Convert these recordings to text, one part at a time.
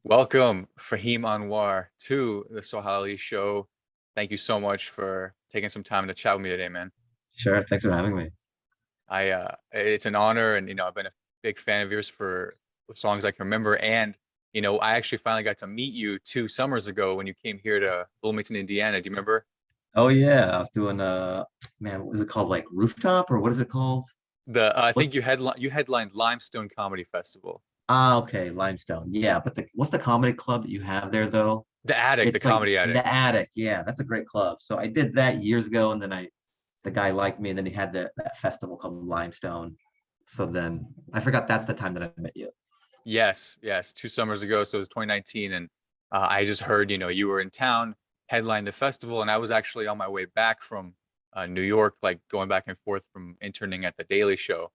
Welcome, Fahim Anwar, to the Sohile Ali Show. Thank you so much for taking some time to chat with me today, man. Sure, thanks for having me. It's an honor, and I've been a big fan of yours for as long as I can remember. And I actually finally got to meet you 2 summers ago when you came here to Bloomington, Indiana. Do you remember? Oh yeah, I was doing man, what is it called? Like rooftop or what is it called? I What? think you headlined Limestone Comedy Festival. Ah, okay, Limestone. Yeah, but what's the comedy club that you have there though? The Attic, the It's like Comedy Attic. the Attic. Yeah, that's a great club. So I did that years ago, and then the guy liked me, and then he had that festival called Limestone. So then I forgot that's the time that I met you. Yes, yes, 2 summers ago. So it was 2019, and I just heard you were in town, headlined the festival, and I was actually on my way back from New York, like going back and forth from interning at the Daily Show,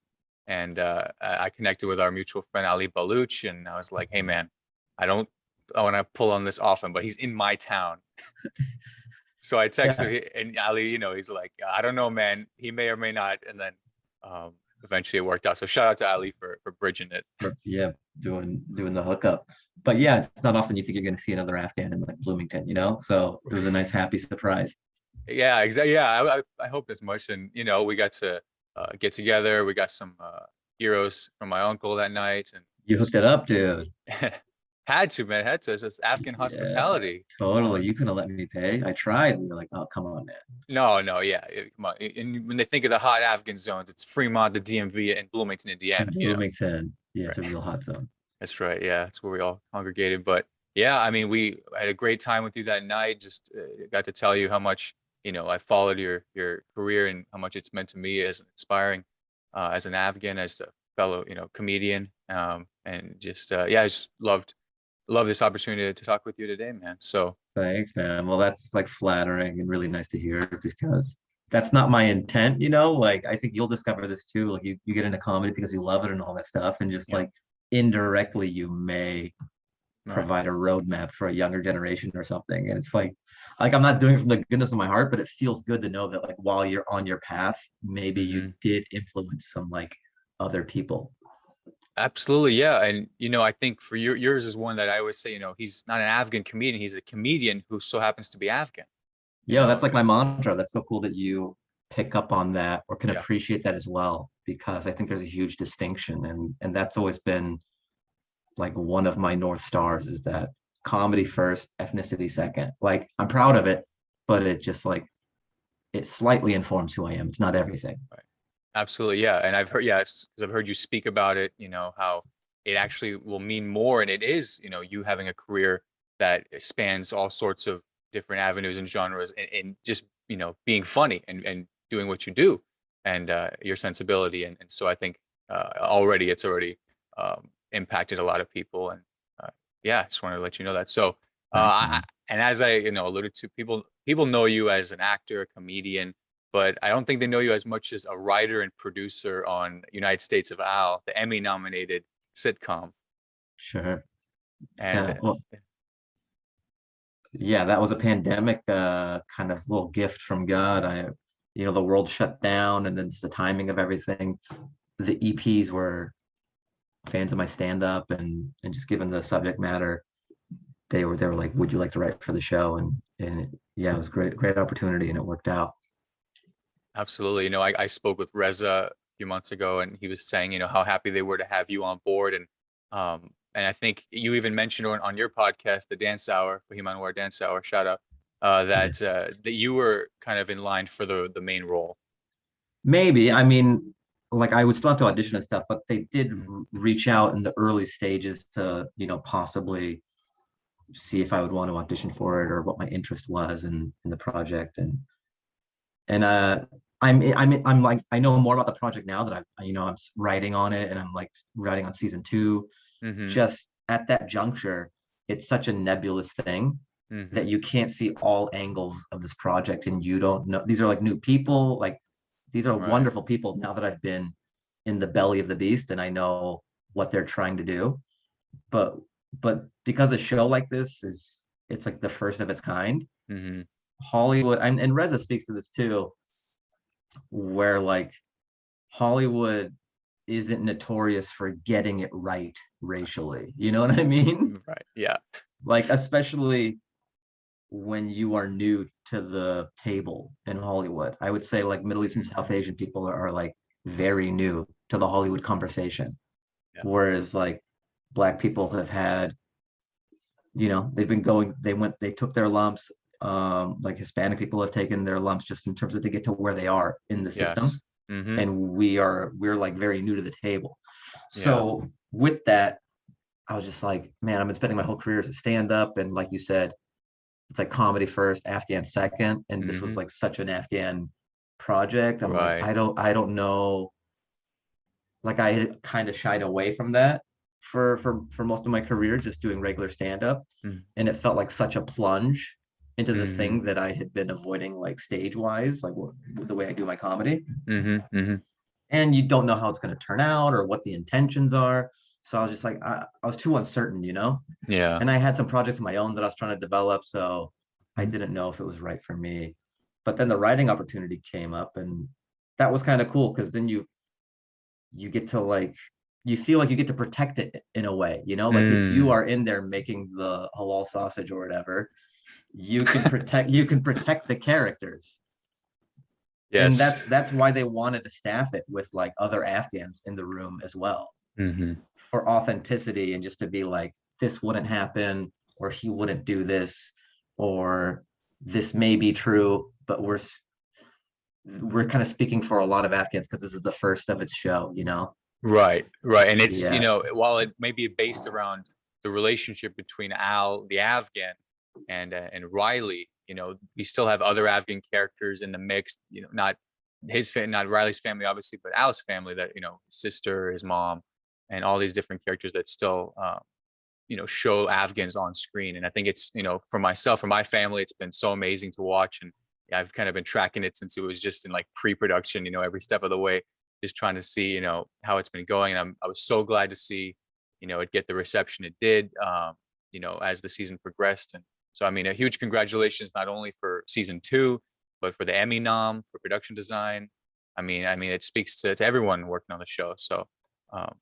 and I connected with our mutual friend Ali Baluch, and I was like, "Hey, man, I don't, I want to pull on this often, but he's in my town." So I Yeah, texted and Ali, he's like, "I don't know, man. He may or may not," and then um, eventually it worked out. So shout out to Ali for bridging it. yeah, doing the hookup. But yeah, it's not often you think you're going to see another Afghan in like Bloomington. So it was a nice, happy surprise. Yeah, exactly. Yeah, I hope as much. And we got to get together. We got some heroes from my uncle that night, and You hooked it just up, dude. had to, man, had to. It's just Afghan Yeah, hospitality. totally. You couldn't have let me pay. I tried. And you're like, oh, come on, man. No, no, yeah, come on. And when they think of the hot Afghan zones, it's Fremont, the DMV, and Bloomington, Indiana. In Bloomington, yeah, it's a Right. real hot zone. That's right. Yeah, that's where we all congregated. But yeah, I mean, we had a great time with you that night. Just got to tell you how much I followed your career and how much it's meant to me as inspiring as an Afghan, as a fellow comedian, and just yeah, I just love this opportunity to talk with you today, man. So Thanks, man. Well, that's like flattering and really nice to hear because that's not my intent. Like I think you'll discover this too. Like you get into comedy because you love it and all that stuff, and just yeah, like indirectly you may right. provide a roadmap for a younger generation or something. And it's like I'm not doing it from the goodness of my heart, but it feels good to know that like while you're on your path, maybe you Hmm. did influence some like other people. Absolutely, yeah. And I think for yours is one that I always say, he's not an Afghan comedian, he's a comedian who so happens to be Afghan. You Yeah, know, that's like my mantra. That's so cool that you pick up on that or can yeah. appreciate that as well, because I think there's a huge distinction, and that's always been like one of my North Stars is that comedy first, ethnicity second. Like I'm proud of it, but it just like it slightly informs who I am. It's not everything. Right. Absolutely, yeah. And I've heard, yes, because I've heard you speak about it, how it actually will mean more. And it is, you having a career that spans all sorts of different avenues and genres and just, being funny and doing what you do and your sensibility. And so I think it's already impacted a lot of people. And yeah, just wanted to let you know that. So, Thanks, I, man. and as I, alluded to, people know you as an actor, a comedian, but I don't think they know you as much as a writer and producer on United States of Al, the Emmy-nominated sitcom. Sure. And Yeah. Well, yeah, that was a pandemic kind of little gift from God. The world shut down and then it's the timing of everything. The EPs were fans of my stand-up and just given the subject matter, they were like, would you like to write for the show? Yeah, it was great opportunity and it worked out. absolutely, I spoke with Reza a few months ago, and he was saying, how happy they were to have you on board, and I think you even mentioned on your podcast, the Dance Hour, Fahim Anwar Dance Hour, shout out, Yeah. that you were kind of in line for the main role. Maybe. I mean, like I would still have to audition and stuff, but they did Mhm. reach out in the early stages to possibly see if I would want to audition for it or what my interest was in the project. And I'm like I know more about the project now that I'm writing on it and I'm like writing on season two. Mhm. Just at that juncture, it's such a nebulous thing that Mhm. you can't see all angles of this project and you don't know these are like new people, like these are Right. wonderful people now that I've been in the belly of the beast and I know what they're trying to do. But but because a show like this is it's like the first of its kind, Mhm. Hollywood and Reza speaks to this too, where like Hollywood isn't notorious for getting it right racially. You know what I mean? Right. Yeah. Like, especially when you are new to the table in Hollywood. I would say like Middle East and South Asian people are like very new to the Hollywood conversation. Yeah. Whereas like Black people have had, they've been going, they took their lumps. Like Hispanic people have taken their lumps just in terms of to get to where they are in the system. Yes. Mm-hmm. And we're like very new to the table. Yeah. So with that, I was just like, man, I've been spending my whole career as a stand-up. And like you said, it's like comedy first, Afghan second. And this was Mm-hmm. like such an Afghan project. I'm like, Right. I don't know. Like I had kind of shied away from that for most of my career, just doing regular stand-up. And it felt like such a plunge into the Mm-hmm. thing that I had been avoiding like stage wise, like the way I do my comedy. Mm-hmm. Mm-hmm. And you don't know how it's going to turn out or what the intentions are. So I was just like, I was too uncertain. Yeah. And I had some projects of my own that I was trying to develop. So I Mhm. didn't know if it was right for me. But then the writing opportunity came up, and that was kind of cool because then you get to like you feel like you get to protect it in a way. Like if you Mm. are in there making the halal sausage or whatever, you can protect the characters. And Yes. that's why they wanted to staff it with like other Afghans in the room as well, Mm-hmm. for authenticity, and just to be like, this wouldn't happen, or he wouldn't do this, or this may be true, but we're kind of speaking for a lot of Afghans because this is the first of its show. Right. Right. And it's, Yeah. while it may be based around the relationship between Al, the Afghan, and Riley, we still have other Afghan characters in the mix, not Riley's family, obviously, but Al's family, that, his sister, his mom, and all these different characters that still, show Afghans on screen. And I think it's, for myself, for my family, it's been so amazing to watch. And yeah, I've kind of been tracking it since it was just in like pre-production, every step of the way, just trying to see, how it's been going. And I was so glad to see, it get the reception it did, as the season progressed. And so, I mean, a huge congratulations, not only for season 2, but for the Emmy nom, for production design. I mean, it speaks to everyone working on the show. So,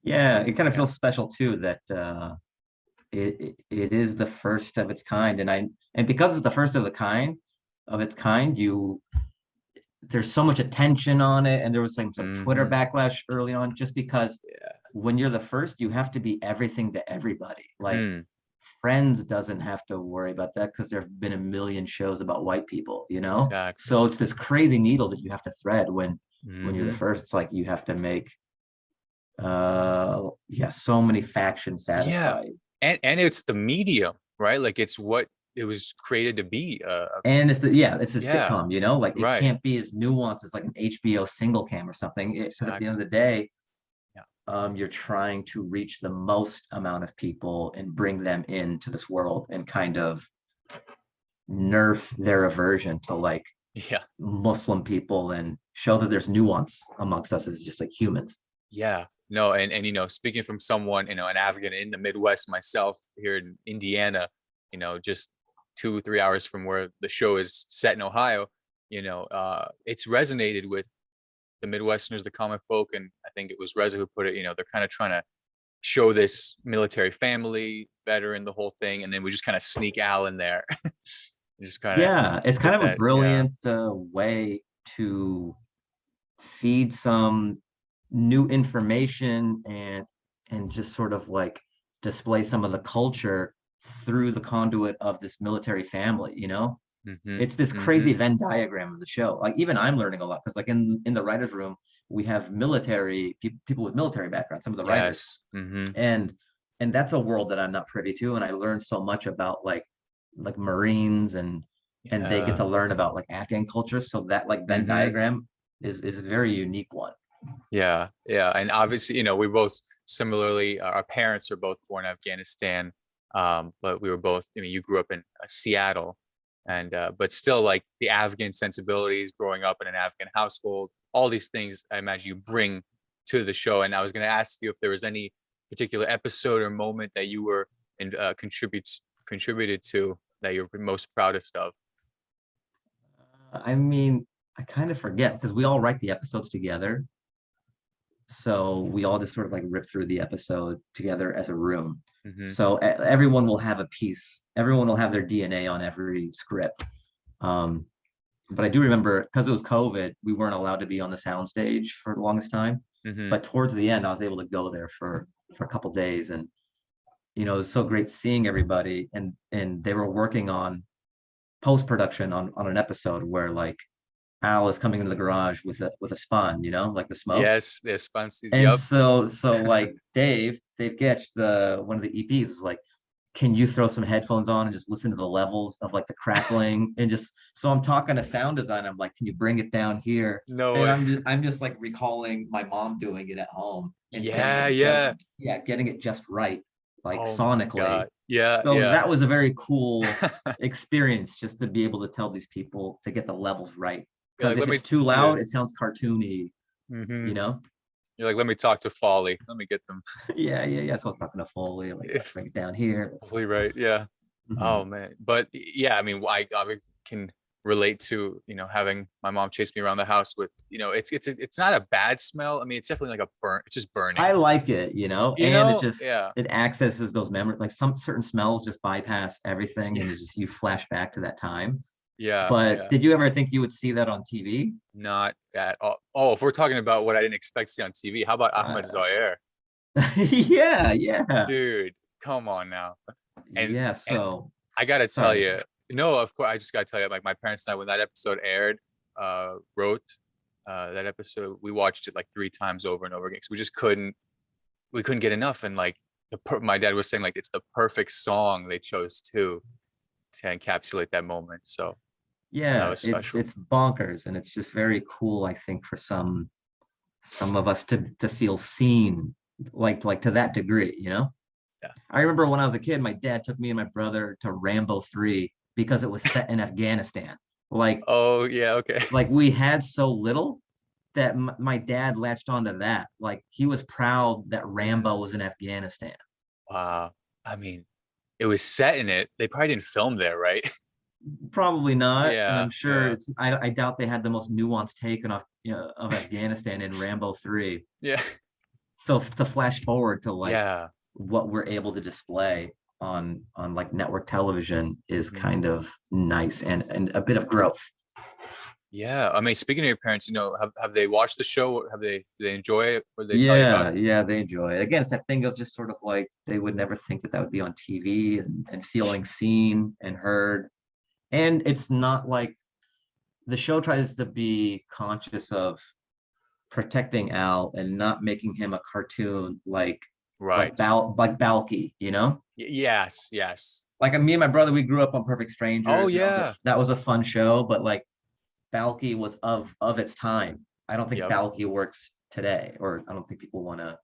Yeah, it kind of yeah. feels special too that it is the first of its kind. And because it's the first of its kind, there's so much attention on it, and there was some Twitter Mm-hmm. backlash early on, just because Yeah. when you're the first, you have to be everything to everybody. Like Mm, Friends doesn't have to worry about that because there have been a million shows about white people. exactly. So it's this crazy needle that you have to thread when you're the Mm-hmm. first. It's like you have to make yeah, so many factions Yeah. satisfied. And it's the medium, right? Like it's what it was created to be. And it's a Yeah. sitcom. Like it Right. can't be as nuanced as like an HBO single cam or something. Because at the end of Exactly. the day, Yeah. you're trying to reach the most amount of people and bring them into this world and kind of nerf their aversion to like Yeah. Muslim people and show that there's nuance amongst us as just like humans. Yeah. No, and speaking from someone, an Afghan in the Midwest myself, here in Indiana, just 2 3 hours from where the show is set in Ohio, it's resonated with the Midwesterners, the common folk. And I think it was Reza who put it, they're kind of trying to show this military family veteran, the whole thing, and then we just kind of sneak Al in there and just kind of Yeah, it's kind put of a that. Yeah. brilliant way to feed some new information and just sort of like display some of the culture through the conduit of this military family. Mm-hmm. It's this Mm-hmm. crazy Venn diagram of the show. Like even I'm learning a lot because like in the writers room we have military people with military background, some of the writers, Yes. Mm-hmm. and that's a world that I'm not privy to, and I learned so much about like Marines, and they get Yeah. to learn about like Afghan culture. So that like Venn Mm-hmm. diagram is a very unique one. Yeah. Yeah. And obviously, we both similarly, our parents are both born in Afghanistan. But we were both, you grew up in Seattle, and but still like the Afghan sensibilities, growing up in an Afghan household, all these things I imagine you bring to the show. And I was going to ask you if there was any particular episode or moment that you were and contributed to that you're most proudest of. I mean, I kind of forget because we all write the episodes together. So we all just sort of like ripped through the episode together as a room. Hmm. So everyone will have a piece. Everyone will have their DNA on every script. Um, but I do remember because it was COVID, we weren't allowed to be on the soundstage for the longest time. Hmm. But towards the end, I was able to go there for a couple days, and it was so great seeing everybody. And they were working on post production on an episode where like Al is coming into the garage with a spawn, like the smoke. Yes, the sponsors. And Yep. so like Dave Getch, the one of the EPs was like, can you throw some headphones on and just listen to the levels of like the crackling and just so I'm talking to sound design. I'm like, can you bring it down here? No And way. I'm just like recalling my mom doing it at home and getting Yeah, it just yeah. yeah, getting it just right, like Oh my sonically. God. Yeah, So yeah. that was a very cool experience just to be able to tell these people to get the levels right. You're Because like, if let me, it's too yeah. loud, it sounds cartoony, Hmm. you know? You're like, let me talk to Folly. Let me get them. Yeah. So I was talking to Foley, like, let's bring it down here. Let's. Hopefully, right. Yeah. Mhm. Oh man. But yeah, I mean, I can relate to, having my mom chase me around the house with, it's not a bad smell. I mean, it's definitely like a burn. It's just burning. I like it, and it just Yeah. it accesses those memories. Like some certain smells just bypass everything, Yeah. and you flash back to that time. Yeah. But Yeah. did you ever think you would see that on TV? Not at all. Oh, if we're talking about what I didn't expect to see on TV, how about Ahmed Uh, Zaire? yeah. Dude, come on now. And Yeah. and So I gotta tell sorry. you, no, of course, I just gotta tell you, like my parents and I, when that episode aired, wrote that episode, we watched it like 3 times over and over again because we couldn't get enough. And like my dad was saying, like it's the perfect song they chose to encapsulate that moment. So that Yeah, was it's special. it's bonkers, and it's just very cool. I think for some of us to feel seen, like to that degree, Yeah. I remember when I was a kid, my dad took me and my brother to Rambo 3 because it was set in Afghanistan. Like, Oh yeah. Okay. like we had so little that my dad latched onto that. Like he was proud that Rambo was in Afghanistan. Wow. I mean, it was set in it. They probably didn't film there, right? Probably not, and Yeah. I'm sure Yeah. it's. I doubt they had the most nuanced take of Afghanistan in Rambo 3. Yeah. So to flash forward to like Yeah. what we're able to display on like network television is Hmm. kind of nice and a bit of growth. Yeah. I mean, speaking of your parents, have they watched the show? Do they enjoy it? Or they tell you about Yeah, it? yeah, they enjoy it. Again, it's that thing of just sort of like they would never think that would be on TV and feeling seen and heard. And it's not like the show tries to be conscious of protecting Al and not making him a cartoon Right. like Balky, Yes. Yes. Like me and my brother, we grew up on Perfect Oh Strangers, and yeah. that was a fun show, but like Balky was of its time. I don't think Yep. Balky works today, or I don't think people want to.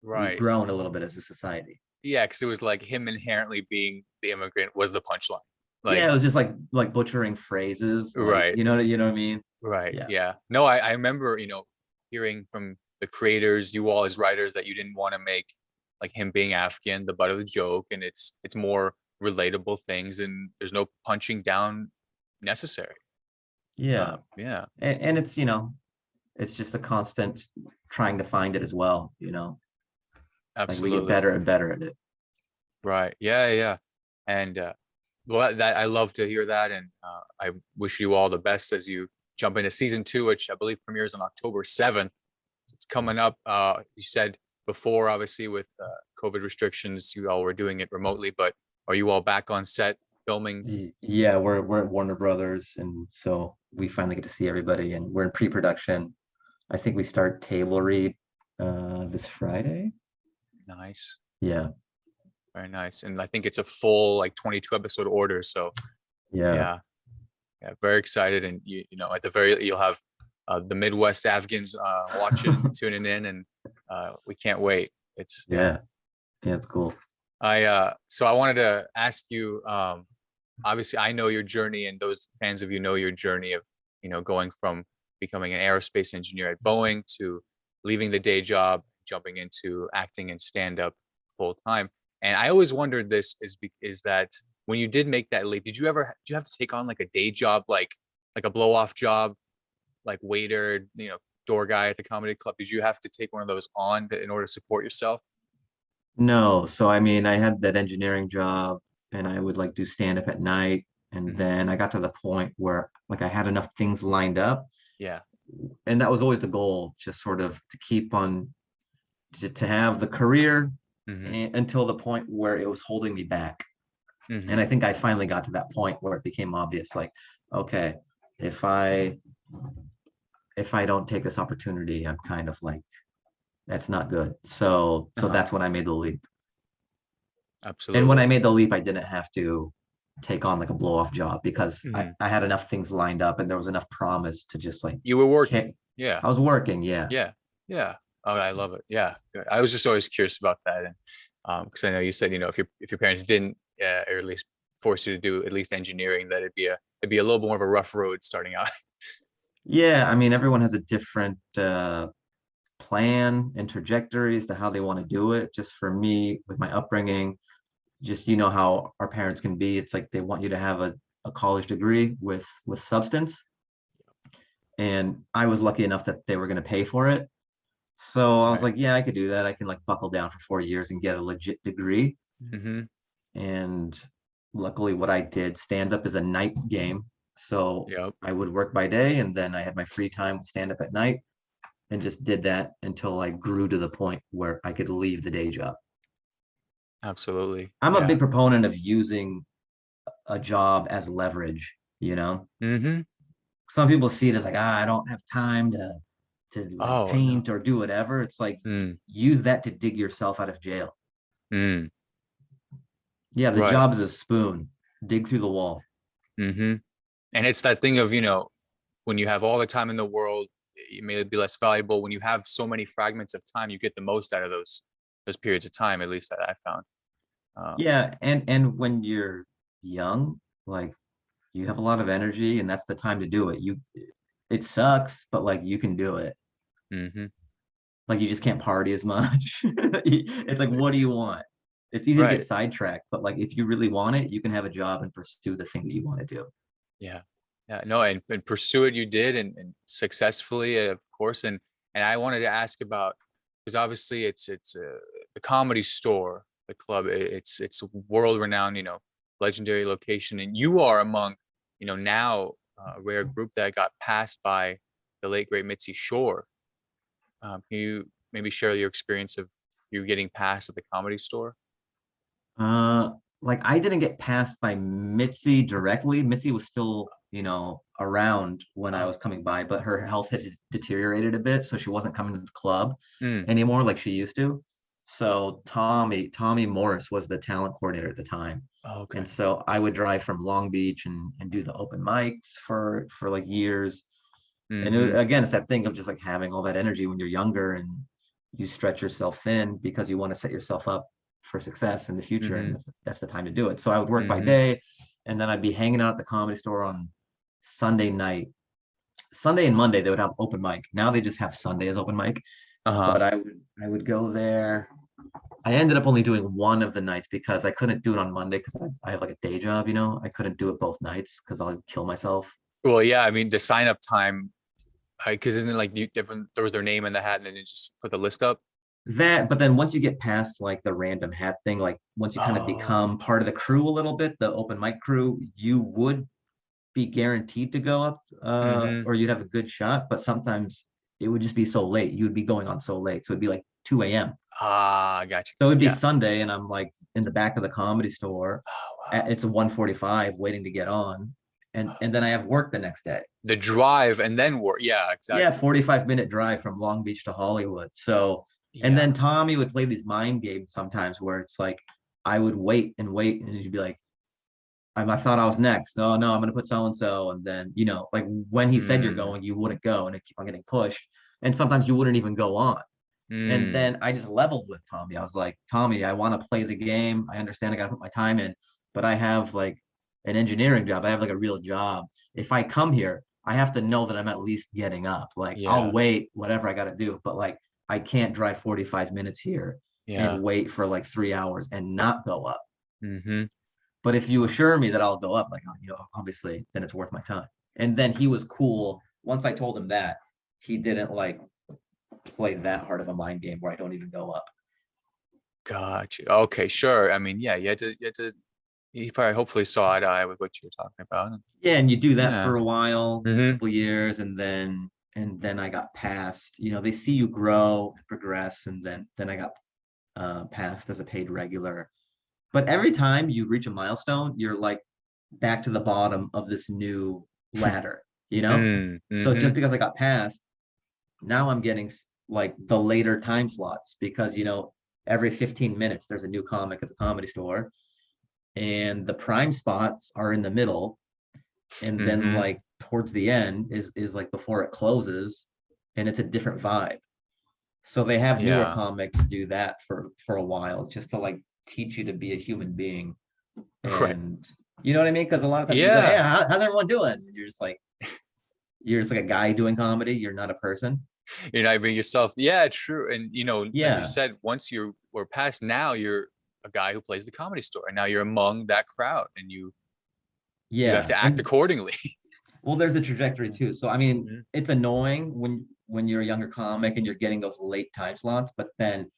We've Right. grown a little bit as a society. Yeah, because it was like him inherently being the immigrant was the punchline. Yeah, Like, it was just like butchering phrases, like right. you know what I mean? Right. Yeah. Yeah. No, I remember, hearing from the creators, you all as writers, that you didn't want to make like him being Afghan the butt of the joke, and it's more relatable things, and there's no punching down necessary. Yeah. Yeah, And it's, it's just a constant trying to find it as well, like we get absolutely. better and better at it. Right. Yeah, yeah. And well, that I love to hear that, and I wish you all the best as you jump into season 2, which I believe premieres on October 7th. It's coming up. You said before, obviously, with COVID restrictions, you all were doing it remotely, but are you all back on set filming? Yeah, we're at Warner Brothers, and so we finally get to see everybody, and we're in pre-production. I think we start table read this Friday. Nice. Yeah, Very nice. And I think it's a full like 22 episode order. So yeah, yeah, yeah, very excited. And at the you'll have the Midwest Afghans watching, tuning in, and we can't wait. It's yeah. yeah, it's cool. So I wanted to ask you, obviously I know your journey, and those fans of you know your journey of, going from becoming an aerospace engineer at Boeing to leaving the day job, jumping into acting and stand up full time. And I always wondered this is that when you did make that leap, did you have to take on like a day job, like a blow off job, like waiter, door guy at the comedy club? Did you have to take one of those on in order to support yourself? No, so I mean, I had that engineering job and I would like do stand up at night. And Hmm. then I got to the point where like I had enough things lined up. Yeah. And that was always the goal, just sort of to keep on to have the career Hmm. until the point where it was holding me back. And Hmm. I think I finally got to that point where it became obvious, like, okay, if I don't take this opportunity, I'm kind of like, that's not good. So Uh-huh. that's when I made the leap. And when I Absolutely. made the leap, I didn't have to take on like a blow off job because Hmm. I had enough things lined up and there was enough promise to just like You were kick. working. Yeah. I was working, yeah. Yeah. Yeah. Oh, I love it. Yeah. Good. I was just always curious about that. And because I know you said, if your parents didn't, or at least force you to do at least engineering, that it'd be a little more of a rough road starting out. Yeah, I mean, everyone has a different plan and trajectories to how they want to do it. Just for me, with my upbringing, just how our parents can be. It's like they want you to have a college degree with substance. And I was lucky enough that they were going to pay for it. So I was Right. like, yeah, I could do that. I can like buckle down for 4 years and get a legit degree. Hmm. And luckily, what I did, stand up is a night game. So Yep. I would work by day and then I had my free time with stand up at night and just did that until I grew to the point where I could leave the day job. Absolutely. I'm a Yeah. big proponent of using a job as leverage, Hmm. Some people see it as like, I don't have time to like Oh, no. paint or do whatever. It's like Mm, use that to dig yourself out of jail. mm, Yeah, the right. job is a spoon. Dig through the wall. Hmm. And it's that thing of, when you have all the time in the world, it may be less valuable. When you have so many fragments of time, you get the most out of those periods of time, at least that I found. Yeah, and when you're young, like you have a lot of energy and that's the time to do it. It sucks, but like you can do it. Hmm. Like you just can't party as much. It's like, what do you want? It's easy to get Right. sidetracked, but like if you really want it, you can have a job and pursue the thing that you want to do. Yeah. Yeah. No, and pursue it you did, and successfully, of course. And I wanted to ask about, because obviously it's the Comedy Store, the club. It's a world renowned, legendary location, and you are among, now a rare group that got passed by the late great Mitzi Shore. Can you maybe share your experience of you getting passed at the Comedy Store? Uh, like I didn't get passed by Mitzi directly. Mitzi was still, around when I Oh. was coming by, but her health had deteriorated a bit, so she wasn't coming to the club Mm. anymore like she used to. So Tommy Morris was the talent coordinator at the time. Oh, And okay. so I would drive from Long Beach and do the open mics for like years. And Hmm. again, it's that thing of just like having all that energy when you're younger and you stretch yourself thin because you want to set yourself up for success in the future. And Hmm. that's the time to do it. So I would work by Hmm. day and then I'd be hanging out at the Comedy Store on Sunday night. Sunday and Monday, they would have open mic. Now they just have Sunday as open mic. Uh-huh. But I would go there. I ended up only doing one of the nights because I couldn't do it on Monday because I have like a day job, I couldn't do it both nights because I'll kill myself. Well, yeah, I mean the sign up time, because isn't it like everyone throws their name in the hat and then you just put the list up? That, but then once you get past like the random hat thing, like once you kind of Oh. become part of the crew a little bit, the open mic crew, you would be guaranteed to go up, Mm-hmm. or you'd have a good shot, but sometimes it would just be so late. You'd be going on so late. So it'd be like 2 a.m. Ah, I got So it'd you. be Yeah. Sunday and I'm like in the back of the Comedy Store. Oh, wow. It's a 1:45 waiting to get on. And then I have work the next day. The drive and then work. Yeah, Yeah, exactly. 45-minute drive from Long Beach to Hollywood. So, and Yeah. then Tommy would play these mind games sometimes where it's like I would wait and wait, and he'd be like, I thought I was next. No, no, I'm gonna put so and so, and then like when he said you're Mm, going, you wouldn't go, and it keep on getting pushed, and sometimes you wouldn't even go on. And mm, then I just leveled with Tommy. I was like, Tommy, I want to play the game. I understand I got to put my time in, but I have like an engineering job. I have like a real job. If I come here, I have to know that I'm at least getting up. Like I'll yeah. wait, whatever I got to do, but like I can't drive 45 minutes here and Yeah. wait for like 3 hours and not go up. Mm-hmm. But if you assure me that I'll go up, like, obviously, then it's worth my time. And then he was cool. Once I told him that, he didn't like play that hard of a mind game where I don't even go up. Gotcha. Okay, sure. I mean, yeah, he probably hopefully saw eye to eye with what you were talking about. Yeah, and you do that Yeah. for a while, a Hmm. couple years, and then I got passed. You know, they see you grow and progress, and then I got passed as a paid regular. But every time you reach a milestone, you're like back to the bottom of this new ladder, you know? So Mm-hmm. just because I got passed, now I'm getting like the later time slots because, every 15 minutes there's a new comic at the Comedy Store, and the prime spots are in the middle, and then Mm-hmm. like towards the end is like before it closes, and it's a different vibe. So they have newer Yeah. comics do that for a while just to like teach you to be a human being. Right. And you know what I mean? Because a lot of times you go, hey, Yeah. how's everyone doing? And you're just like a guy doing comedy. You're not a person. You're not being yourself. Yeah, true. And like you Yeah. said, once you were past, now you're a guy who plays the Comedy Store, and now you're among that crowd, and you have Yeah. to act And accordingly. well, there's a trajectory too. So I mean, Mhm. it's annoying when you're a younger comic and you're getting those late time slots, but then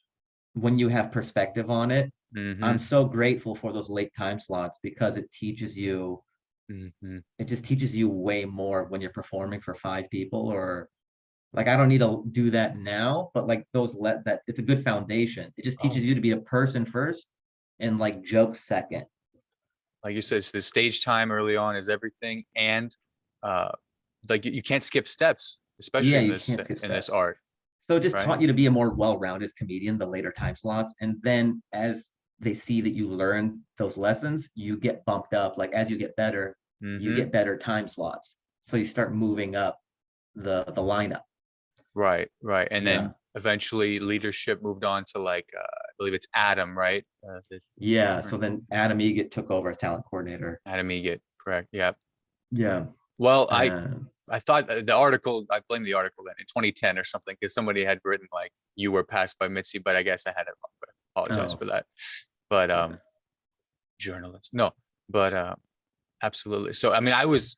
when you have perspective on it, I'm Mhm. so grateful for those late time slots because Mhm. it just teaches you way more when you're performing for five people, or like I don't need to do that now, but like those let that it's a good foundation. It just teaches Oh, you to be a person first and like joke second. like you said, it's the stage time early on is everything, and uh, like you can't skip steps, especially Yeah, in you this can't skip steps. art, So it just right? taught you to be a more well-rounded comedian, the later time slots. And then as they see that you learn those lessons, you get bumped up. Like as you Hmm. get better time slots. So you start moving up the lineup. Right, right. And Yeah. then eventually leadership moved on to like I believe it's Adam, right? Yeah. So then Adam Egget took over as talent coordinator. Adam Egget, correct? Yeah. Yeah. Well, Uh, I thought the article, I blame the article then in 2010 or something because somebody had written like you were passed by Mitzi, but I guess I had it wrong. But I apologize oh, for that. But yeah. journalist, no, but absolutely. So I mean, I was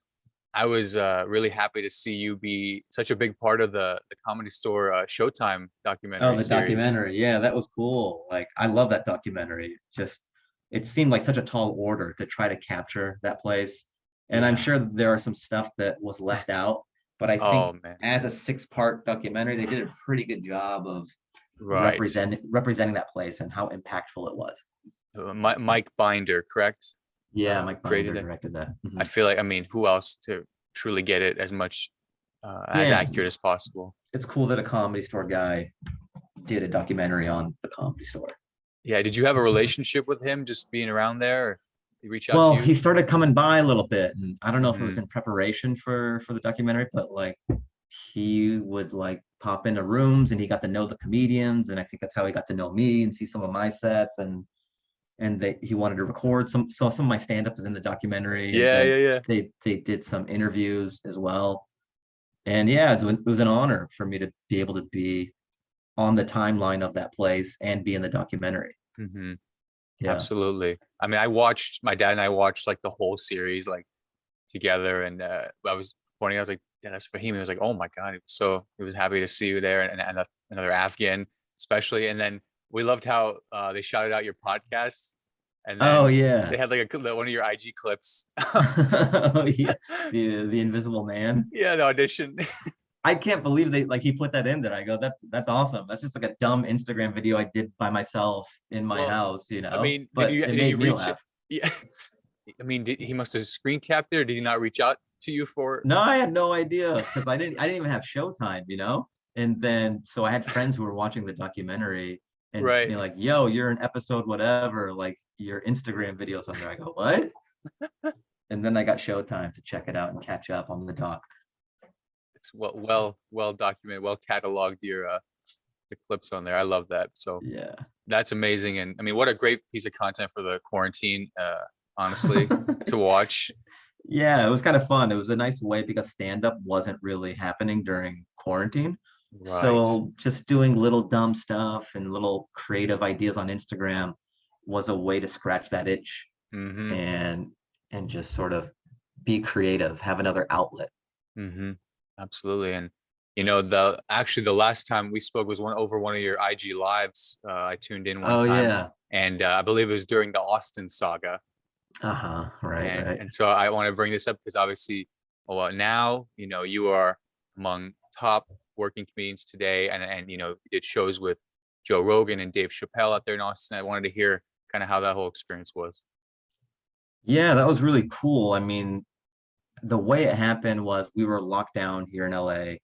really happy to see you be such a big part of the Comedy Store Showtime Oh, documentary the series. documentary. Yeah, that was cool. Like I love that documentary. Just it seemed like such a tall order to try to capture that place. And I'm Yeah. sure there are some stuff that was left out, but I Oh think man. as a six-part documentary, they did a pretty good job of Right. representing that place and how impactful it was. Mike Binder, correct? Yeah, Mike Created Binder it. directed that. I Mhm. feel like, I mean, who else to truly get it as much as Yeah, accurate as possible? it's cool that a Comedy Store guy did a documentary on the Comedy Store. Yeah. Did you have a relationship with him just being around there? Or he reached out to Well, you? he started coming by a little bit, and I don't know if it was Hmm. in preparation for the documentary, but like he would like pop into rooms and he got to know the comedians, and I think that's how he got to know me and see some of my sets, and he wanted to record some of my stand-up is in the documentary, and Yeah, then yeah, yeah. they did some interviews as well. And yeah, it was an honor for me to be able to be on the timeline of that place and be in the documentary. Hmm. Yeah. Absolutely. I mean, my dad and I watched like the whole series like together, and I was pointing, I was like, yeah, that's Fahim. He was like, oh my God. He was happy to see you there, and another Afghan, especially. And then we loved how they shouted out your podcast, and Oh then yeah. they had like one of your IG clips. Oh yeah. The Invisible Man. Yeah, the audition. I can't believe they like he put that in there. I go, that's awesome. That's just like a dumb Instagram video I did by myself in my Well, house, I mean, but it did you made me reach it? laugh. Yeah. I mean, he must have screen capped it, or did he not reach out to you for? No, I had no idea because I didn't even have Showtime. And then so I had friends who were watching the documentary and Right. being like, yo, you're in episode whatever, like your Instagram videos on there. I go, what? And then I got Showtime to check it out and catch up on the doc. It's well documented, well cataloged, your the clips on there. I love that. So Yeah. that's amazing. And I mean, what a great piece of content for the quarantine, honestly, to watch. Yeah, it was kind of fun. It was a nice way because stand-up wasn't really happening during quarantine. Right. So just doing little dumb stuff and little creative ideas on Instagram was a way to scratch that itch Mm-hmm. and and just sort of be creative, have another outlet. Mm-hmm. Absolutely. And the last time we spoke was one of your IG lives. I tuned in one Oh time, yeah. and I believe it was during the Austin saga. Uh-huh. Right, And right. and so I want to bring this up because obviously, well, now you are among top working comedians today, and you did shows with Joe Rogan and Dave Chappelle out there in Austin. I wanted to hear kind of how that whole experience was. Yeah, that was really cool. I mean, the way it happened was we were locked down here in LA,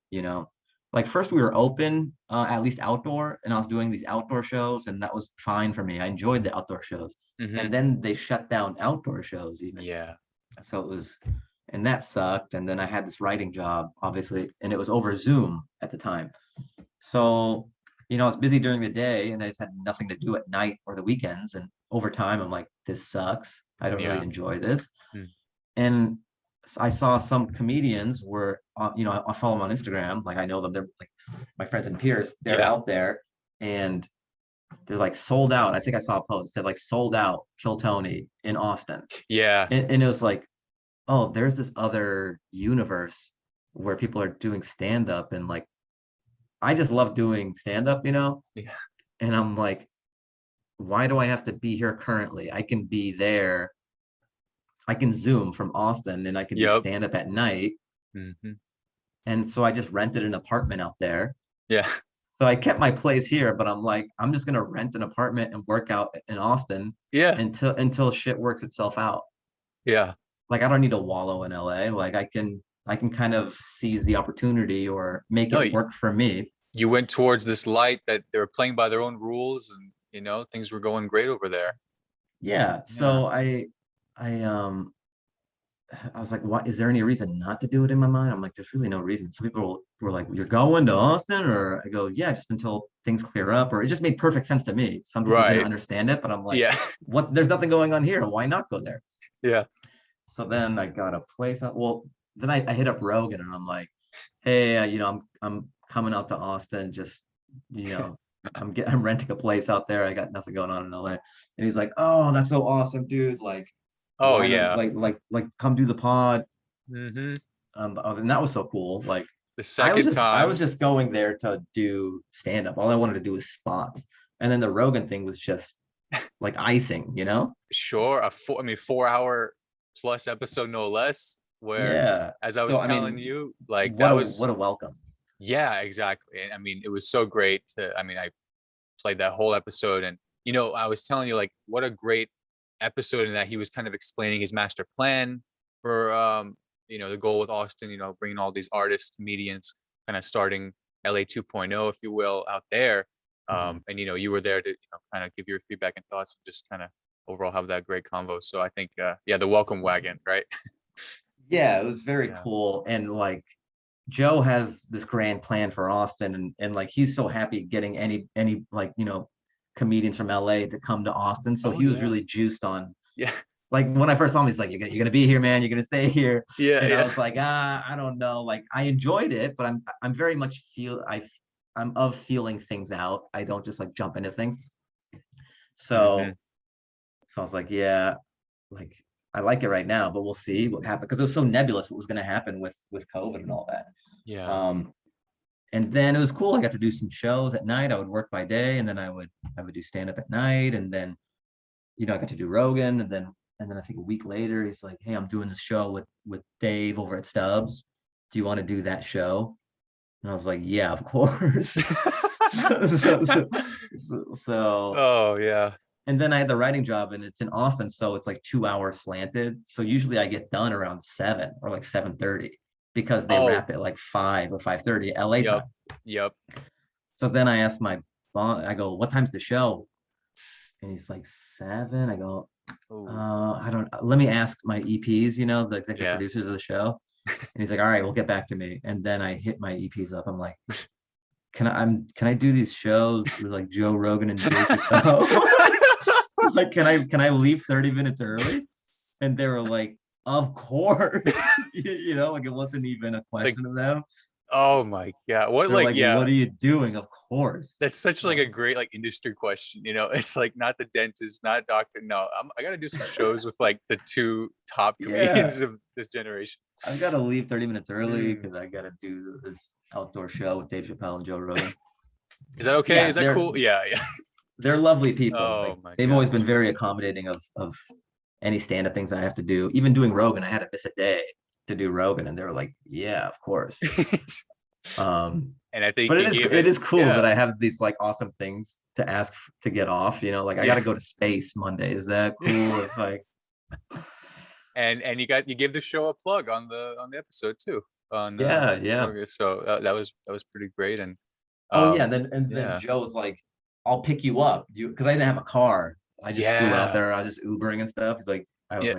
Like first we were open, at least outdoor, and I was doing these outdoor shows, and that was fine for me. I enjoyed the outdoor shows. Hmm. And then they shut down outdoor shows even. Yeah. So it was, and that sucked. And then I had this writing job, obviously, and it was over Zoom at the time. So, I was busy during the day and I just had nothing to do at night or the weekends. And over time, I'm like, this sucks. I don't really Yeah. enjoy this. Mm. And I saw some comedians were, I follow them on Instagram. Like I know them. They're like my friends and peers. They're Yeah. out there and they're like sold out. I think I saw a post that said like sold out Kill Tony in Austin. Yeah. And it was like, oh, there's this other universe where people are doing stand up and like, I just love doing stand up. Yeah. And I'm like, why do I have to be here currently? I can be there. I can Zoom from Austin and I can do Yep. stand up at night. Hmm. And so I just rented an apartment out there. Yeah. So I kept my place here, but I'm like, I'm just gonna rent an apartment and work out in Austin Yeah. until shit works itself out. Yeah. Like I don't need to wallow in LA. Like I can kind of seize the opportunity or make No, it work for me. you went towards this light that they were playing by their own rules, and things were going great over there. Yeah. Yeah. So I I was like, what is there any reason not to do it in my mind? I'm like, there's really no reason. Some people were like, you're going to Austin? Or I go, yeah, just until things clear up. Or it just made perfect sense to me. Some people didn't Right. understand it, but I'm like, Yeah. what? There's nothing going on here. Why not go there? Yeah. So then I got a place. Well, then I hit up Rogan and I'm like, hey, I'm coming out to Austin. Just, you know, I'm renting a place out there. I got nothing going on in LA. And he's like, oh, that's so awesome, dude. Like, Oh why don't yeah. like come do the pod? Hmm. And that was so cool. Like The I was second just I was time, just going there to do stand up. All I wanted to do was spots. And then the Rogan thing was just like icing. sure, 4 hour plus episode, no less. Where, Yeah. as I So was I telling mean, you, like what that a was, what a welcome. yeah, exactly. And I mean, it was so great to. I mean, I played that whole episode, and I was telling you like what a great episode in that he was kind of explaining his master plan for the goal with Austin, bringing all these artists, comedians, kind of starting LA 2.0, if you will, out there. Mhm. And you were there to kind of give your feedback and thoughts, and just kind of overall have that great convo. So I think yeah, the welcome wagon, right? Yeah, it was very Yeah. cool. And like Joe has this grand plan for Austin and like he's so happy getting any like, comedians from LA to come to Austin. So Oh he was yeah. really juiced on Yeah. like when I first saw him, he's like, you're gonna be here, man. You're gonna stay here. Yeah. And I Yeah. was like, I don't know. Like I enjoyed it, but I'm very much I'm of feeling things out. I don't just like jump into things. Hmm. So I was like, yeah, like I like it right now, but we'll see what happens because it was so nebulous what was gonna happen with COVID and all that. Yeah. Um, and then it was cool. I got to do some shows at night. I would work by day, and then I would do stand up at night, and then I got to do Rogan, and then I think a week later, he's like, "Hey, I'm doing this show with Dave over at Stubbs. Do you want to do that show?" And I was like, "Yeah, of course." so, so, so, so, Oh yeah. and then I had the writing job, and it's in Austin, so it's like 2 hours slanted. So usually I get done around 7 or like 7:30 because they Oh, wrap it like 5 or 5:30 LA yep. time. Yep. So then I asked my boss, I go, "What time's the show?" And he's like 7. I go, Oh, I don't, let me ask my EPs, the executive yeah. producers of the show. And he's like, all right, we'll get back to me. And then I hit my EPs up. I'm like, can I do these shows with like Joe Rogan and Dave Chappelle? Like, can I leave 30 minutes early? And they were like, of course. Like it wasn't even a Like, question of them. Oh my God. What, They're like, like, yeah, what are you doing? Of course. that's such like a So, great like industry question. It's like not the dentist, not doctor. No, I got to do some shows with like the two top yeah, comedians of this generation. I've got to leave 30 minutes early Mm. because I got to do this outdoor show with Dave Chappelle and Joe Rogan. Is that okay? Yeah, Is that cool? Yeah, yeah. they're lovely people. Like Oh my they've always been gosh. very accommodating of any stand-up things I have to do. Even doing Rogan, I had to miss a day to do Rogan, and they were like, "Yeah, of course." Um, And I think but you gave it it, is cool that yeah, I have these like awesome things to ask to get off. Like I got yeah. to go to space Monday. Is that cool? If I And you gave the show a plug on the episode too on Yeah, yeah. August. So that was pretty great. And Oh yeah, and then yeah, Joe's like, "I'll pick you up," because I didn't have a car. I just flew out yeah, there. I was just Ubering and stuff. He's like, I was yeah,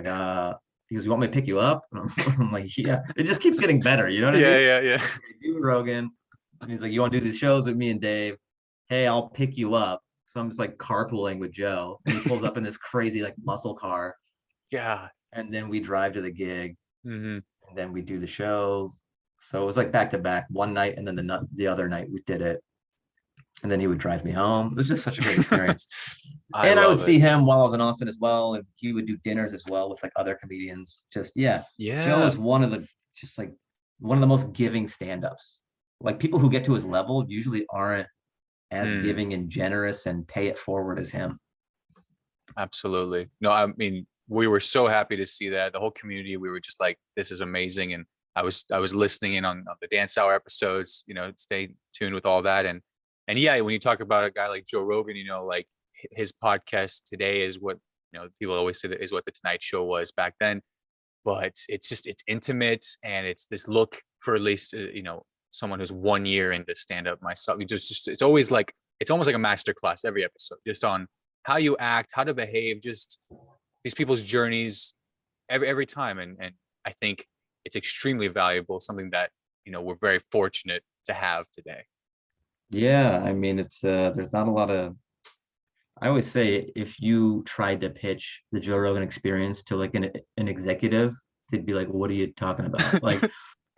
like, he goes, "You want me to pick you up?" And I'm like, "Yeah." It just keeps getting better. You know what I yeah, mean? yeah, yeah. Do Rogan, and he's like, "You want to do these shows with me and Dave? Hey, I'll pick you up." So I'm just like carpooling with Joe, and he pulls up in this crazy like muscle car, Yeah. and then we drive to the gig, Hmm. and then we do the shows. So it was like back to back one night, and then the other night we did it, and then he would drive me home. It was just such a great experience. I And I would love it. see him while I was in Austin as well, and he would do dinners as well with like other comedians. Just yeah, Joe Yeah. is just like one of the most giving stand-ups. Like people who get to his level usually aren't as Mm, giving and generous and pay it forward as him. absolutely. No, I mean, we were so happy to see that. The whole community, we were just like, this is amazing. And I was listening in on the Dance Hour episodes, stay tuned with all that. And yeah, when you talk about a guy like Joe Rogan, like his podcast today is what, people always say that is what the Tonight Show was back then. But it's intimate, and it's this look for at least, someone who's 1 year into stand up myself. You just it's always like, it's almost like a master class every episode, just on how you act, how to behave, just these people's journeys every time. And I think it's extremely valuable, something that, we're very fortunate to have today. Yeah, I mean it's there's not a lot of I always say if you tried to pitch the Joe Rogan experience to like an executive, they'd be like, "What are you talking about?" Like,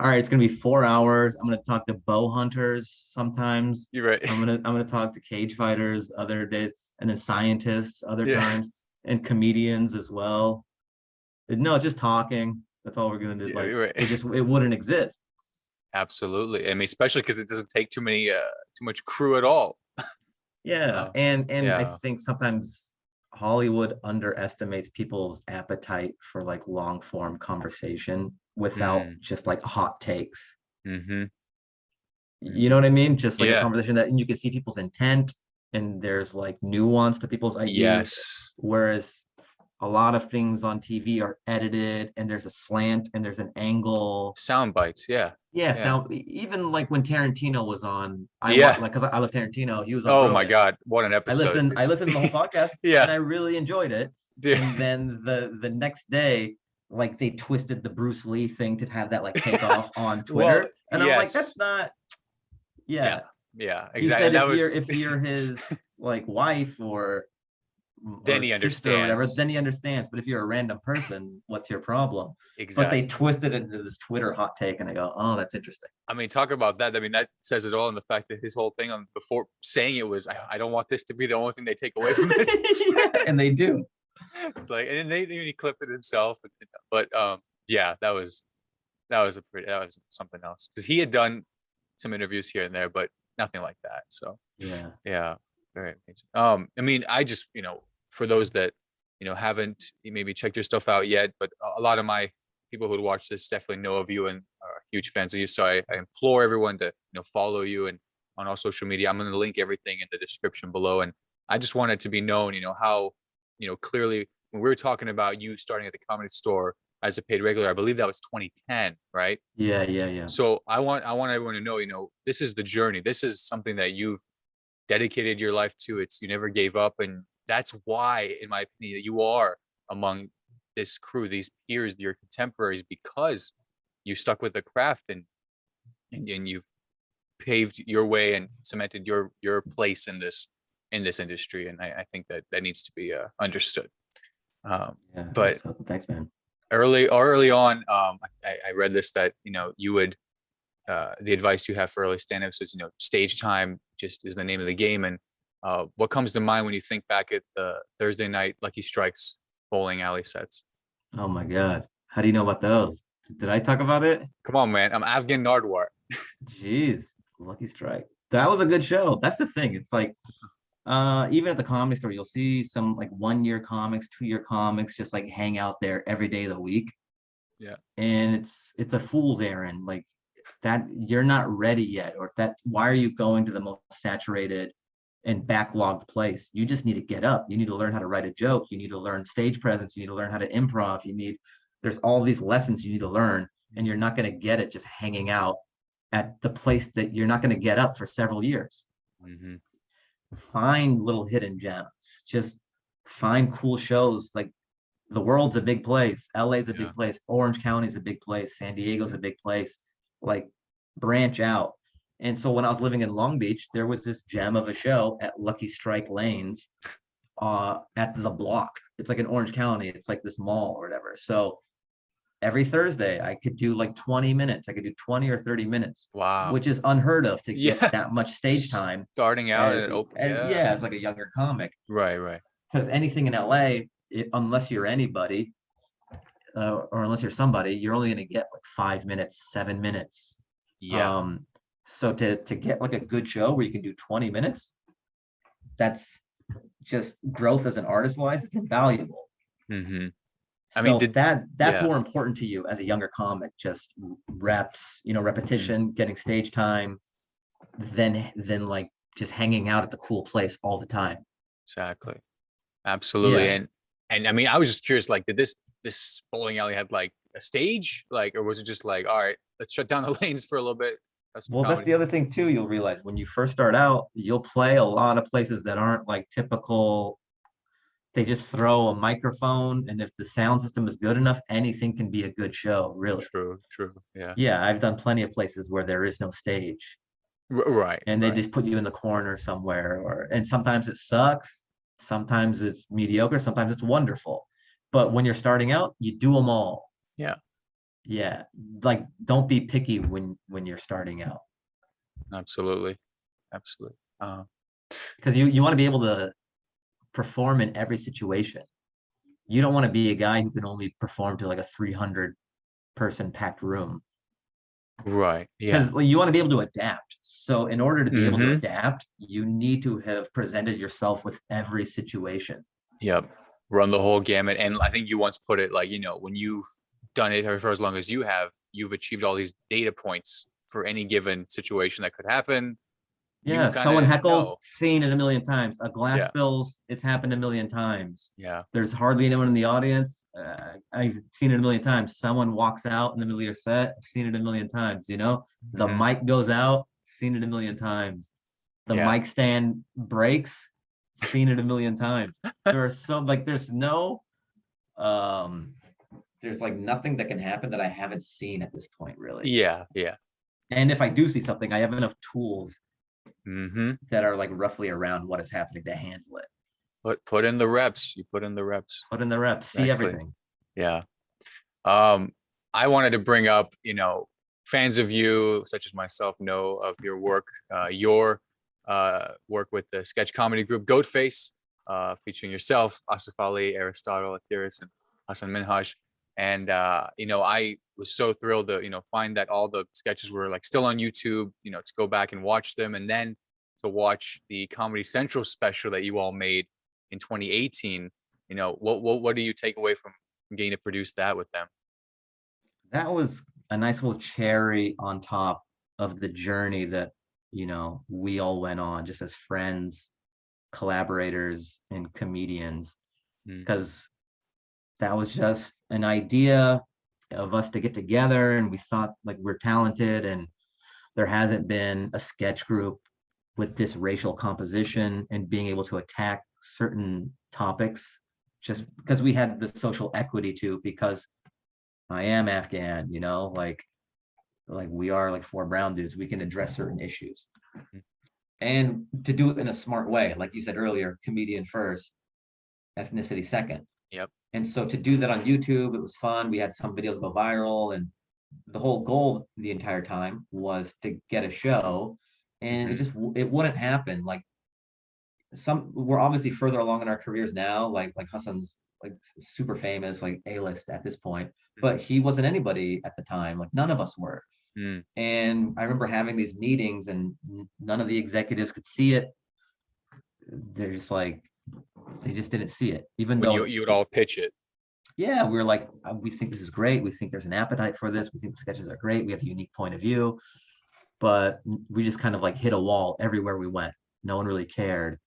all right, it's gonna be 4 hours. I'm gonna talk to bow hunters sometimes. You're right. I'm gonna talk to cage fighters other days, and then scientists other Yeah. times, and comedians as well. No, it's just talking. That's all we're gonna do. Yeah, Like, you're right. it wouldn't exist. Absolutely. I mean, especially because it doesn't take too much crew at all. Yeah, uh, and I yeah. think sometimes Hollywood underestimates people's appetite for like long form conversation without Mm, just like hot takes. mm-hmm, You know mm-hmm. what I mean? Just like a Yeah. conversation that and you can see people's intent and there's like nuance to people's ideas. Yes. Whereas a lot of things on TV are edited and there's a slant and there's an angle. Sound bites. Yeah. Yeah, Yeah. sound even like when Tarantino was on, I want Yeah. like because I love Tarantino, he was on Oh my Rogan. God. What an episode. I listened to the whole podcast and Yeah. I really enjoyed it. Dude. And then the next day, like they twisted the Bruce Lee thing to have that like take off on Well, Twitter. And I'm like, that's yes. not, Yeah. yeah. Yeah. He Exactly. said And that was, if you're his like wife then or he sister or whatever, understands. then he understands. But if you're a random person, what's your problem? But they Exactly. twisted it into this Twitter hot take, and I go, oh, that's interesting. I mean, talk about that. I mean, that says it all in the fact that his whole thing on before saying it was, I don't want this to be the only thing they take away from this. Yeah, and they do. It's like, and then he clipped it himself. But yeah, that was something else, because he had done some interviews here and there, but nothing like that. So Yeah. yeah, very amazing. I mean, I just, for those that, haven't maybe checked your stuff out yet, but a lot of my people who would watch this definitely know of you and are huge fans of you. So I implore everyone to, follow you and on all social media. I'm going to link everything in the description below. And I just want it to be known, how, clearly when we were talking about you starting at the Comedy Store as a paid regular, I believe that was 2010, right? Yeah, yeah, yeah. So I want everyone to know, this is the journey. This is something that you've dedicated your life to. It's, you never gave up, and that's why, in my opinion, that you are among this crew, these peers, your contemporaries, because you stuck with the craft, and you've paved your way and cemented your place in this industry. And I think that that needs to be understood. Yeah. But So thanks, man. early on, I read this, that, you would the advice you have for early stand-ups is, stage time just is the name of the game. And what comes to mind when you think back at the Thursday night Lucky Strikes bowling alley sets? Oh my God. How do you know about those? Did I talk about it? Come on, man. I'm Afghan-Nardwar. Jeez, Lucky Strike. That was a good show. That's the thing. It's like even at the Comedy Store, you'll see some like 1-year comics, 2-year comics just like hang out there every day of the week. Yeah. And it's a fool's errand. Like that you're not ready yet, or that why are you going to the most saturated and backlogged place? You just need to get up. You need to learn how to write a joke. You need to learn stage presence. You need to learn how to improv. There's all these lessons you need to learn, and you're not going to get it just hanging out at the place that you're not going to get up for several years. Mm-hmm. Find little hidden gems. Just find cool shows. Like the world's a big place. LA's a big place. Orange County's a big place. San Diego's a big place. Like branch out. And so when I was living in Long Beach, there was this gem of a show at Lucky Strike Lanes at the Block. It's like in Orange County. It's like this mall or whatever. So every Thursday I could do like 20 minutes. I could do 20 or 30 minutes. Wow. Which is unheard of to get that much stage time. Starting out as like a younger comic. Right. Because anything in LA, unless you're anybody, or unless you're somebody, you're only going to get like 5 minutes, 7 minutes. Yeah. So to get like a good show where you can do 20 minutes, that's just growth as an artist wise. It's invaluable. Mm-hmm. I mean, that's more important to you as a younger comic, just reps, repetition, getting stage time, than like just hanging out at the cool place all the time. Exactly. Absolutely. Yeah. And I mean, I was just curious, like, did this bowling alley have like a stage, like, or was it just like, all right, let's shut down the lanes for a little bit? Well, that's the other thing too. You'll realize when you first start out, you'll play a lot of places that aren't like typical. They just throw a microphone, and if the sound system is good enough, anything can be a good show, really. True. Yeah. Yeah, I've done plenty of places where there is no stage. Right. And they just put you in the corner somewhere, and sometimes it sucks, sometimes it's mediocre, sometimes it's wonderful. But when you're starting out, you do them all. Yeah, like don't be picky when you're starting out. Absolutely. Because you want to be able to perform in every situation. You don't want to be a guy who can only perform to like a 300 person packed room. Right. Yeah. Because you want to be able to adapt. So in order to be able to adapt, you need to have presented yourself with every situation. Yep. Run the whole gamut. And I think you once put it like, when you've done it for as long as you have, you've achieved all these data points for any given situation that could happen. Yeah, someone heckles, seen it a million times. A glass spills, it's happened a million times. Yeah. There's hardly anyone in the audience. I've seen it a million times. Someone walks out in the middle of your set, I've seen it a million times, The mic goes out, seen it a million times. The mic stand breaks, seen it a million times. There are there's like nothing that can happen that I haven't seen at this point, really. Yeah. And if I do see something, I have enough tools that are like roughly around what is happening to handle it. Put in the reps. You put in the reps. See everything. Yeah. I wanted to bring up, fans of you, such as myself, know of your work. Your work with the sketch comedy group Goatface, featuring yourself, Asif Ali, Aristotle Athiris, and Hassan Minhaj. And I was so thrilled to find that all the sketches were like still on YouTube, to go back and watch them, and then to watch the Comedy Central special that you all made in 2018. What do you take away from getting to produce that with them? That was a nice little cherry on top of the journey that we all went on just as friends, collaborators, and comedians, because that was just an idea of us to get together, and we thought like we're talented, and there hasn't been a sketch group with this racial composition and being able to attack certain topics, just because we had the social equity too, because I am Afghan, like we are like 4 brown dudes, we can address certain issues. And to do it in a smart way, like you said earlier, comedian first, ethnicity second. Yep. And so to do that on YouTube, it was fun. We had some videos go viral, and the whole goal the entire time was to get a show, and Hmm. it wouldn't happen. Like we're obviously further along in our careers now. Like Hassan's like super famous, like A-list at this point, but he wasn't anybody at the time. Like none of us were. Mm. And I remember having these meetings, and none of the executives could see it. They're just like, they just didn't see it, even When though you would all pitch it. yeah, we were like, we think this is great. We think there's an appetite for this. We think the sketches are great. We have a unique point of view, but we just kind of like hit a wall everywhere we went. No one really cared.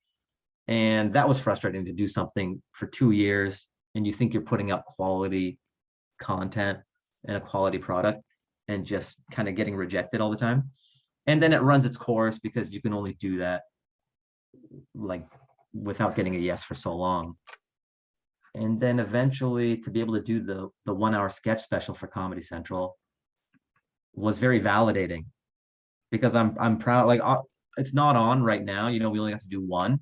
And that was frustrating to do something for 2 years and you think you're putting out quality content and a quality product and just kind of getting rejected all the time. And then it runs its course because you can only do that like without getting a yes for so long. And then eventually to be able to do the 1 hour sketch special for Comedy Central was very validating because I'm proud. Like it's not on right now, you know, we only have to do one,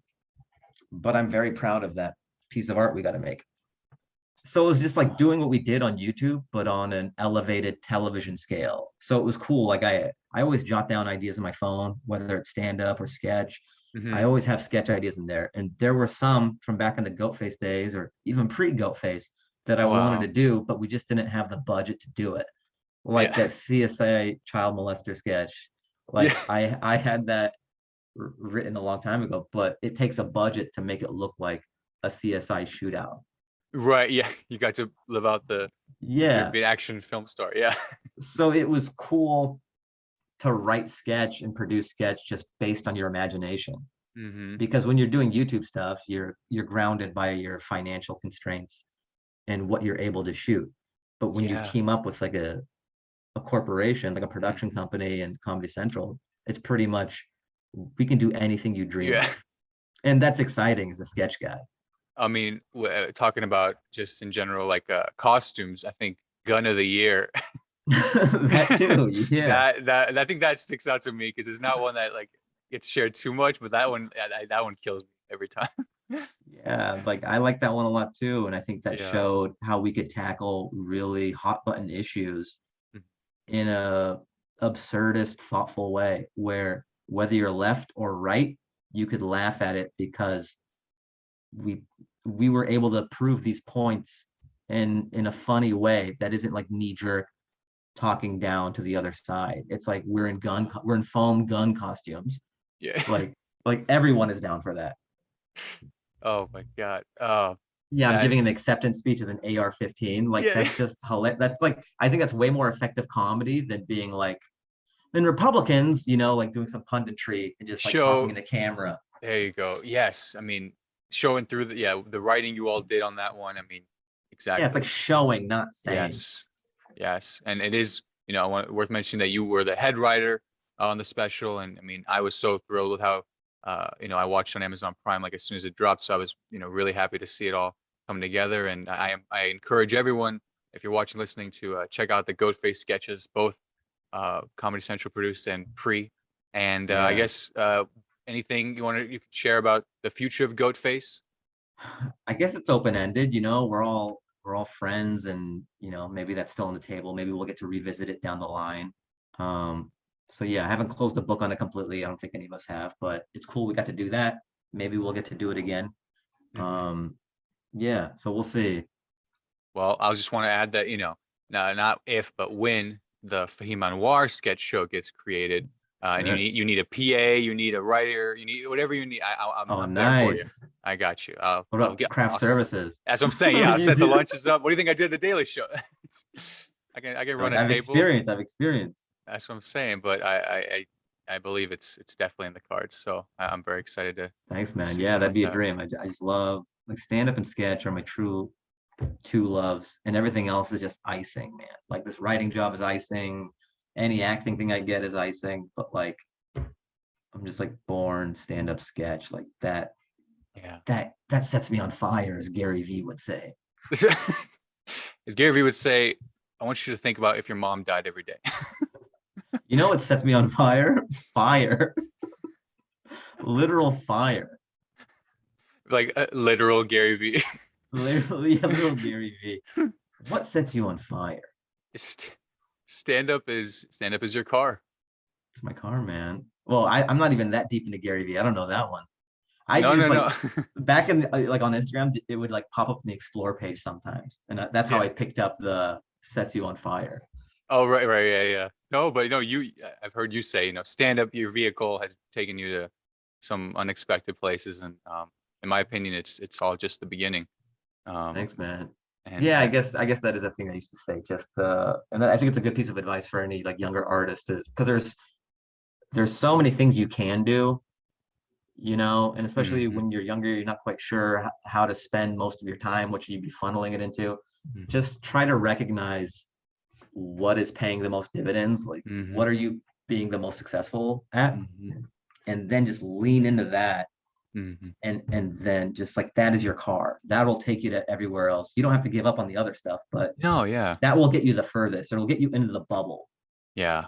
but I'm very proud of that piece of art we got to make. So it was just like doing what we did on YouTube, but on an elevated television scale. So it was cool. Like I always jot down ideas in my phone, whether it's stand up or sketch. I Hmm. always have sketch ideas in there. And there were some from back in the Goat Face days or even pre-Goat Face that I wanted to Wow. do, but we just didn't have the budget to do it. Like Yeah. that CSI child molester sketch. Yeah. Like I had that written a long time ago, but it takes a budget to make it look like a CSI shootout. Right. Yeah. You got to live out the dream of Yeah. being an action film star. Yeah. So it was cool to write sketch and produce sketch just based on your imagination. Hmm. Because when you're doing YouTube stuff, you're grounded by your financial constraints and what you're able to shoot. But when you Yeah. team up with like a corporation, like a production Hmm. company and Comedy Central, it's pretty much we can do anything you dream Yeah. of. And that's exciting as a sketch guy. I mean, talking about just in general, like costumes, I think gun of the year. That too. Yeah. That I think that sticks out to me because it's not one that like gets shared too much, but that one that one kills me every time. Yeah, like I like that one a lot too. And I think that Yeah. showed how we could tackle really hot button issues in a absurdist, thoughtful way where whether you're left or right, you could laugh at it because we we were able to prove these points in a funny way that isn't like knee jerk talking down to the other side. It's like we're in foam gun costumes. Yeah. Like like everyone is down for that. Oh my God. Oh, Yeah, I'm that giving an acceptance speech as an AR-15. Like yeah. that's just hilarious. That's like I think that's way more effective comedy than being like than Republicans, you know, like doing some punditry and just like talking Show into camera. there you go. Yes. I mean, showing through the writing you all did on that one. I mean, Yeah, it's like exactly. showing, not saying. Yes. Yes. And it is, worth mentioning that you were the head writer on the special. And I mean, I was so thrilled with how, I watched on Amazon Prime like as soon as it dropped. So I was, really happy to see it all come together. And I encourage everyone, if you're watching, listening to check out the Goat Face sketches, both Comedy Central produced and pre. And I Yeah. guess anything you could share about the future of Goat Face? I guess it's open-ended, you know, we're all friends and, you know, maybe that's still on the table. Maybe we'll get to revisit it down the line. Um, so yeah, I haven't closed the book on it completely. I don't think any of us have, but it's cool we got to do that. Maybe we'll get to do it again. Hmm. Um, yeah, so we'll see. Well, I just want to add that, not if, but when the Fahim Anwar sketch show gets created, and you Sure. need a PA, you need a writer, you need whatever you need. Oh, I'm there for you. nice. I got you. What about craft services? That's what I'm saying. Yeah, I'll You set the do- lunches up. What do you think I did at the Daily Show? I can You're run like, a table. I've experienced. That's what I'm saying. But I believe it's definitely in the cards. So I'm very excited to Thanks, man. see Yeah, something that'd like be a that. dream. I just love like stand up and sketch are my true two loves, and everything else is just icing, man. Like this writing job is icing. Any acting thing I get is icing, but like I'm just like born stand up sketch like that. Yeah. That sets me on fire, as Gary Vee would say. As Gary Vee would say, I want you to think about if your mom died every day. You know what sets me on fire? Fire, literal fire. Like literal Gary Vee. Literally, a little Gary Vee. What sets you on fire? St- stand up is your car. It's my car, man. Well, I'm not even that deep into Gary Vee. I don't know that one. I No, just no, like no. back in like on Instagram, it would like pop up in the explore page sometimes, and that's how Yeah. I picked up the sets you on fire. Oh, right, right, yeah, yeah. No, but no, I've heard you say, stand up, your vehicle has taken you to some unexpected places, and in my opinion, it's all just the beginning. Um, Thanks, man. and Yeah, I guess that is a thing I used to say. Just and then I think it's a good piece of advice for any like younger artist is because there's so many things you can do, and especially Mhm, when you're younger, you're not quite sure how to spend most of your time, what should you be funneling it into. mhm, Just try to recognize what is paying the most dividends, like mhm, what are you being the most successful at, mhm, and then just lean into that mhm. and then just like that is your car. That'll take you to everywhere else. You don't have to give up on the other stuff, but No, yeah, that will get you the furthest. It'll get you into the bubble. yeah,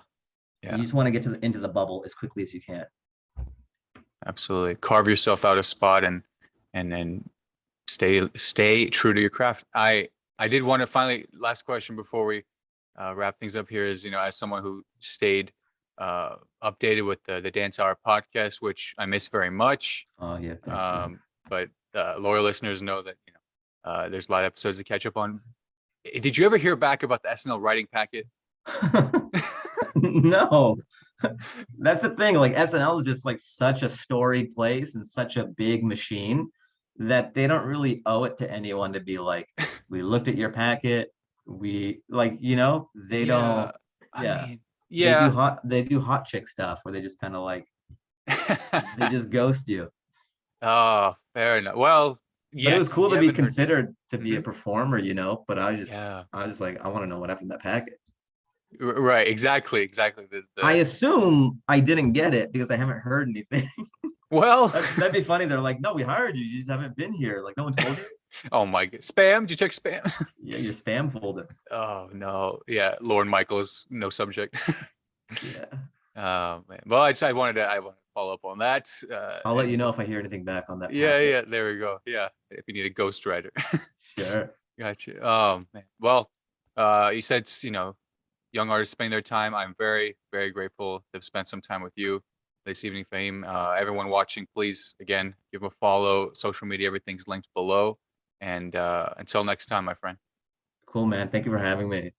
You yeah, just want to get into the bubble as quickly as you can. absolutely. Carve yourself out a spot and stay true to your craft. I did want to finally, last question before we wrap things up here is, as someone who stayed updated with the Dance Hour podcast, which I miss very much. Oh yeah, thanks, man. Um, but loyal listeners know that there's a lot of episodes to catch up on. Did you ever hear back about the SNL writing packet? No, that's the thing. Like SNL is just like such a storied place and such a big machine that they don't really owe it to anyone to be like, we looked at your packet. We like, they Yeah, don't, I yeah. mean, They do yeah. hot chick stuff where they just kind of like they just ghost you. Oh, fair enough. Well, But it was yet cool we to be haven't heard yet. considered to be a Hmm. performer, but Yeah. I was like, I want to know what happened to that packet. Right. Exactly. Exactly. I assume I didn't get it because I haven't heard anything. Well, That'd be funny. They're like, no, we hired you. You just haven't been here. Like, no one told you. oh my God. Spam? Did you check spam? Yeah, your spam folder. Oh no. Yeah. Lauren Michaels, no subject. Yeah. Man. Well, I wanted to follow up on that. I'll let you And know if I hear anything back on that yeah, packet. yeah, there we go. Yeah. If you need a ghostwriter. Sure. Gotcha. Oh man. Well, you said, young artists spending their time. I'm very, very grateful to have spent some time with you this evening, Fahim. Everyone watching, please, again, give 'em a follow. Social media, everything's linked below. And until next time, my friend. Cool, man. Thank you for having me.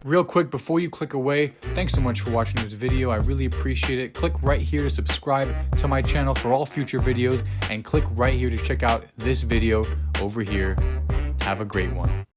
Real quick, before you click away, thanks so much for watching this video. I really appreciate it. Click right here to subscribe to my channel for all future videos, and click right here to check out this video over here. Have a great one.